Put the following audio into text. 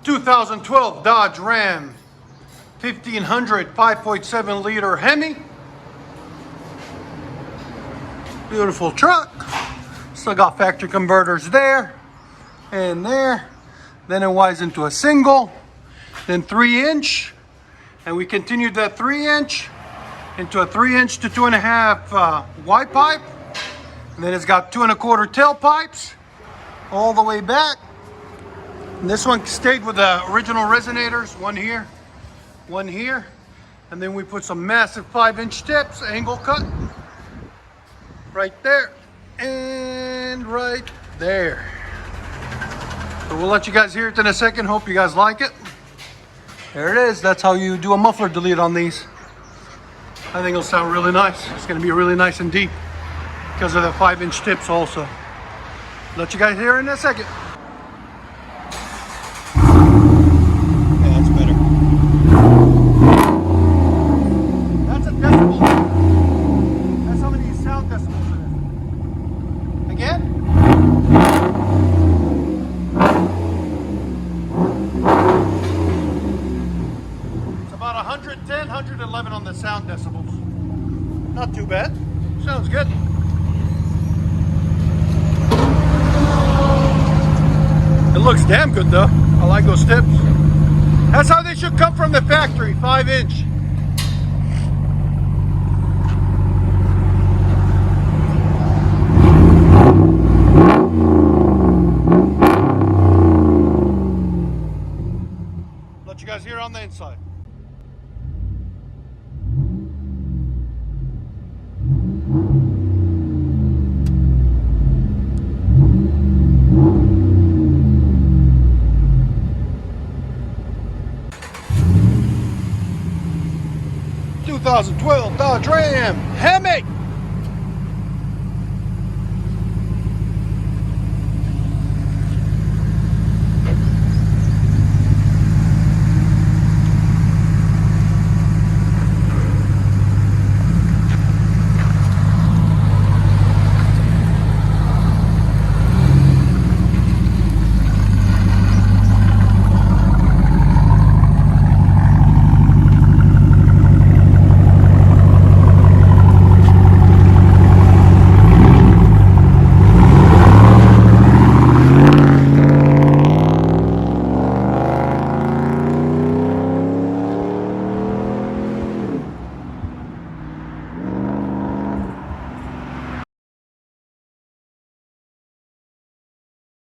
2012 Dodge Ram 1500 5.7 liter Hemi. Beautiful truck. Still got factory converters there and there. Then it winds into a single, then 3-inch, and we continued that 3-inch into a 3-inch to 2.5 wide pipe. And then it's got 2 1/4 tailpipes all the way back. And this one stayed with the original resonators, one here, and then we put some massive 5-inch tips, angle cut, right there and right there. So we'll let you guys hear it in a second. Hope you guys like it. There it is. That's how you do a muffler delete on these. I think it'll sound really nice. It's going to be really nice and deep because of the 5-inch tips also. Let you guys hear it in a second. Yeah, that's better. That's a decibel. That's how many sound decibels it is. Again? It's about 110, 111 on the sound decibels. Not too bad. Sounds good. It looks damn good though. I like those tips. That's how they should come from the factory, 5-inch. Let you guys hear on the inside. '12 Dodge Ram Hemi.